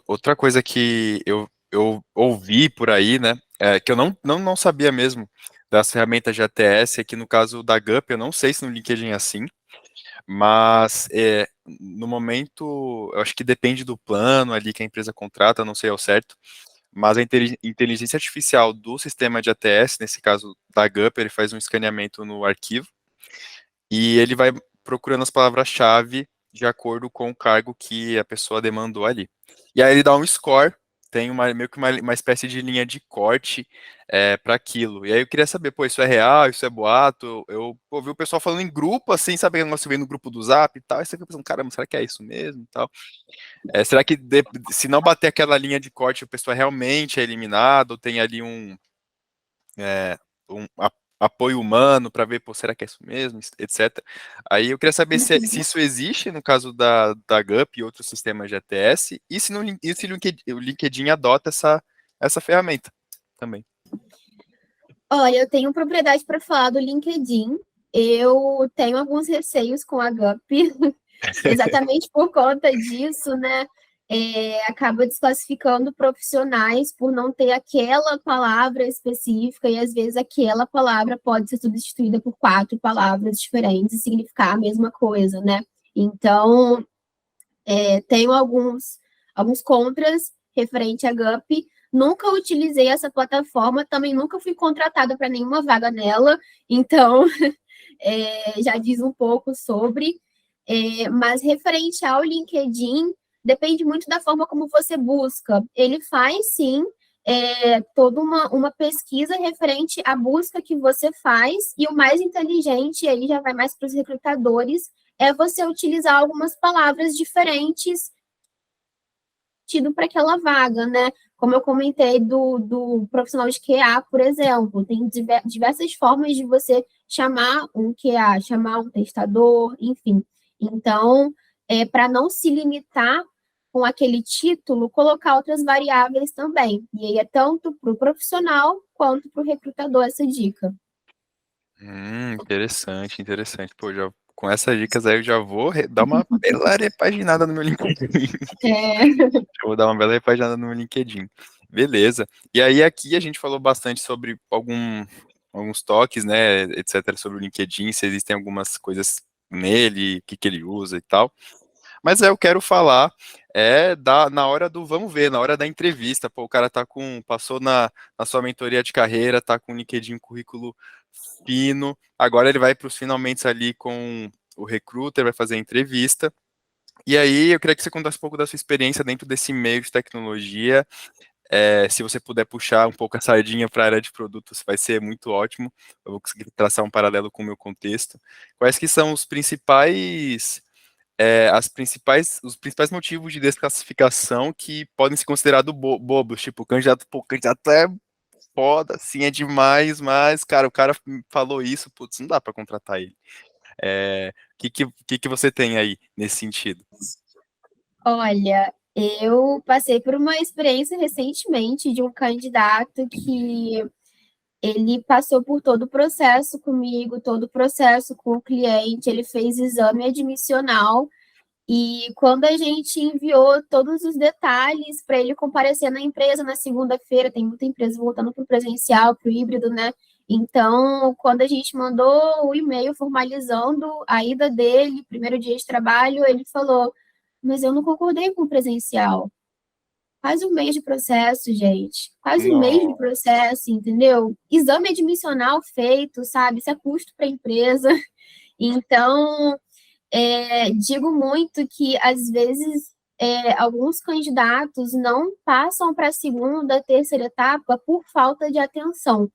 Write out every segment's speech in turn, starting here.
Outra coisa que eu ouvi por aí, né, que eu não sabia mesmo das ferramentas de ATS, aqui no caso da Gup, eu não sei se no LinkedIn é assim, mas no momento, eu acho que depende do plano ali que a empresa contrata, não sei ao certo, mas a inteligência artificial do sistema de ATS, nesse caso da Gup, ele faz um escaneamento no arquivo, e ele vai procurando as palavras-chave de acordo com o cargo que a pessoa demandou ali. E aí ele dá um score, tem meio que uma espécie de linha de corte para aquilo. E aí eu queria saber, pô, isso é real, isso é boato? Eu ouvi o pessoal falando em grupo, assim, sabe, que negócio veio no grupo do Zap e tal, e você fica pensando, caramba, será que é isso mesmo e tal? Será que se não bater aquela linha de corte, o pessoal realmente é eliminado, ou tem ali é, um apoio humano para ver, pô, será que é isso mesmo, etc. Aí eu queria saber se isso existe no caso da Gup e outros sistemas de ATS, e se, no, e se o LinkedIn adota essa ferramenta também. Olha, eu tenho propriedade para falar do LinkedIn. Eu tenho alguns receios com a Gup, exatamente por conta disso, né? Acaba desclassificando profissionais por não ter aquela palavra específica, e às vezes aquela palavra pode ser substituída por quatro palavras diferentes e significar a mesma coisa, né? Então, tenho alguns contras referente à Gup. Nunca utilizei essa plataforma, também nunca fui contratada para nenhuma vaga nela, então já diz um pouco sobre. Mas referente ao LinkedIn, depende muito da forma como você busca. Ele faz, sim, toda uma pesquisa referente à busca que você faz, e o mais inteligente, aí já vai mais para os recrutadores, é você utilizar algumas palavras diferentes tido para aquela vaga, né? Como eu comentei do profissional de QA, por exemplo, tem diversas formas de você chamar um QA, chamar um testador, enfim. Então, para não se limitar com aquele título, colocar outras variáveis também. E aí é tanto para o profissional quanto para o recrutador essa dica. Interessante, interessante. Pô, já, com essas dicas aí eu já vou dar uma bela repaginada no meu LinkedIn. É, Eu vou dar uma bela repaginada no meu LinkedIn. Beleza. E aí aqui a gente falou bastante sobre alguns toques, né, etc, sobre o LinkedIn, se existem algumas coisas nele, o que que ele usa e tal. Mas eu quero falar na hora do vamos ver, na hora da entrevista. Pô, o cara passou na sua mentoria de carreira, tá com o LinkedIn currículo fino. Agora ele vai para os finalmente ali com o recruiter, vai fazer a entrevista. E aí, eu queria que você contasse um pouco da sua experiência dentro desse meio de tecnologia. Se você puder puxar um pouco a sardinha para a área de produtos, vai ser muito ótimo. Eu vou conseguir traçar um paralelo com o meu contexto. Quais que são os principais motivos de desclassificação que podem ser considerados bobos? Tipo, o candidato é foda, assim, é demais, mas, cara, o cara falou isso, putz, não dá para contratar ele. O que que você tem aí nesse sentido? olha, eu passei por uma experiência recentemente de um candidato que ele passou por todo o processo comigo, todo o processo com o cliente, ele fez exame admissional, e quando a gente enviou todos os detalhes para ele comparecer na empresa na segunda-feira, tem muita empresa voltando para o presencial, para o híbrido, né? Então, quando a gente mandou o e-mail formalizando a ida dele, primeiro dia de trabalho, ele falou: Mas eu não concordei com o presencial. Quase um mês de processo, gente. Quase um mês de Não. processo, entendeu? Exame admissional feito, sabe? Isso é custo para a empresa. Então, digo muito que, às vezes, alguns candidatos não passam para a segunda, terceira etapa por falta de atenção.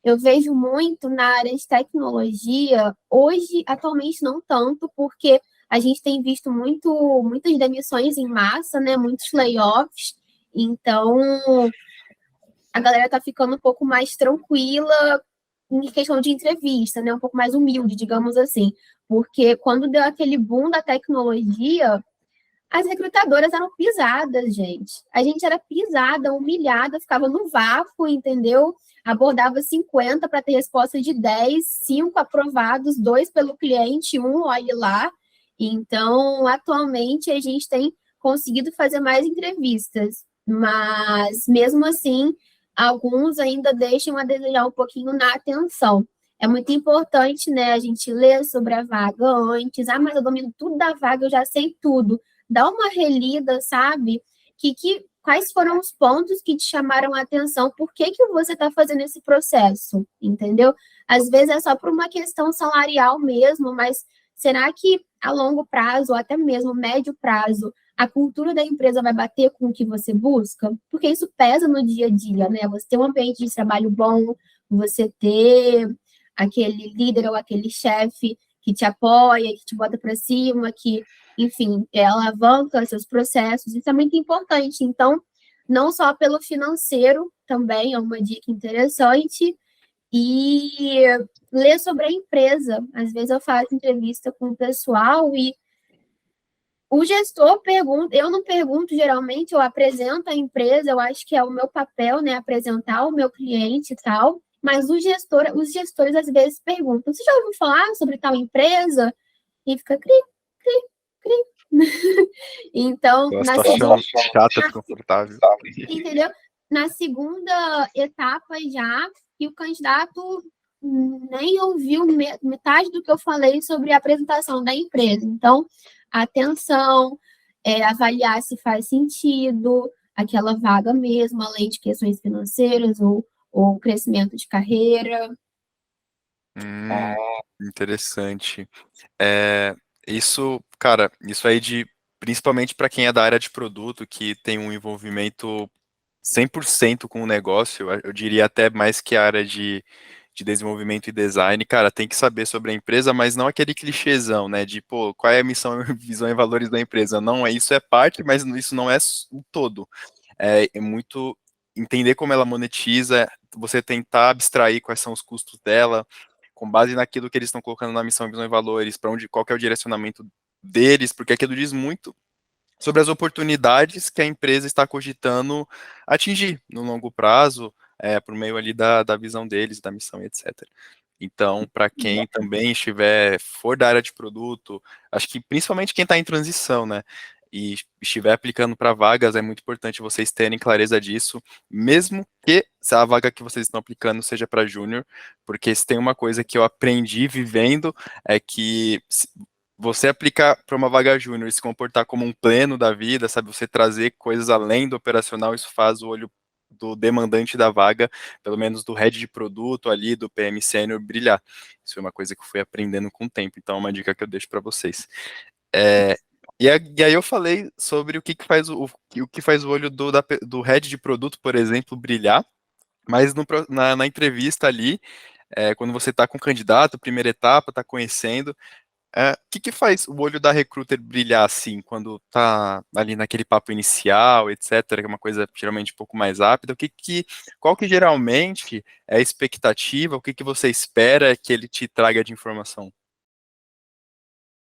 Eu vejo muito na área de tecnologia, hoje, atualmente, não tanto, porque a gente tem visto muitas demissões em massa, né? Muitos layoffs. Então, a galera tá ficando um pouco mais tranquila em questão de entrevista, né? Um pouco mais humilde, digamos assim. Porque quando deu aquele boom da tecnologia, as recrutadoras eram pisadas, gente. A gente era pisada, humilhada, ficava no vácuo, entendeu? Abordava 50 para ter resposta de 10, 5 aprovados, 2 pelo cliente, um olhe lá. Então, atualmente, a gente tem conseguido fazer mais entrevistas, mas mesmo assim, alguns ainda deixam a desejar um pouquinho na atenção. É muito importante, né, a gente ler sobre a vaga antes. Ah, mas eu domino tudo da vaga, eu já sei tudo. Dá uma relida, sabe? Quais foram os pontos que te chamaram a atenção? Por que que você está fazendo esse processo? Entendeu? Às vezes é só por uma questão salarial mesmo, mas será que a longo prazo, ou até mesmo médio prazo, a cultura da empresa vai bater com o que você busca? Porque isso pesa no dia a dia, né? Você ter um ambiente de trabalho bom, você ter aquele líder ou aquele chefe que te apoia, que te bota para cima, que, enfim, alavanca seus processos, isso é muito importante. Então, não só pelo financeiro, também é uma dica interessante, e ler sobre a empresa. Às vezes eu faço entrevista com o pessoal e o gestor pergunta, eu não pergunto geralmente, eu apresento a empresa, eu acho que é o meu papel, né, apresentar o meu cliente e tal, mas os gestores às vezes perguntam, você já ouviu falar sobre tal empresa? E fica cri, cri, cri. Então, Uma na segunda, situação chata, desconfortável. entendeu? Na segunda etapa já, e o candidato nem ouviu metade do que eu falei sobre a apresentação da empresa. Então, atenção, avaliar se faz sentido aquela vaga mesmo, além de questões financeiras ou crescimento de carreira. Interessante. É, isso, cara, isso aí de principalmente para quem é da área de produto, que tem um envolvimento 100% com o negócio, eu diria até mais que a área de desenvolvimento e design, cara, tem que saber sobre a empresa, mas não aquele clichêzão, né, de, pô, qual é a missão, visão e valores da empresa. Não, isso é parte, mas isso não é o todo. É muito entender como ela monetiza, você tentar abstrair quais são os custos dela, com base naquilo que eles estão colocando na missão, visão e valores, para onde, qual que é o direcionamento deles, porque aquilo diz muito sobre as oportunidades que a empresa está cogitando atingir no longo prazo, por meio ali da visão deles, da missão e etc. Então, para quem também for da área de produto, acho que principalmente quem está em transição, né, e estiver aplicando para vagas, é muito importante vocês terem clareza disso, mesmo que a vaga que vocês estão aplicando seja para júnior, porque se tem uma coisa que eu aprendi vivendo, é que você aplicar para uma vaga júnior e se comportar como um pleno da vida, sabe, você trazer coisas além do operacional, isso faz o olho do demandante da vaga, pelo menos do head de produto ali, do PM sênior, brilhar. Isso é uma coisa que eu fui aprendendo com o tempo, então é uma dica que eu deixo para vocês. É, e aí eu falei sobre o que faz o que faz o olho do head de produto, por exemplo, brilhar, mas na entrevista ali, quando você está com o candidato, primeira etapa, está conhecendo, o que faz o olho da recruiter brilhar assim, quando tá ali naquele papo inicial, etc., que é uma coisa geralmente um pouco mais rápida? Qual que geralmente é a expectativa? O que você espera que ele te traga de informação?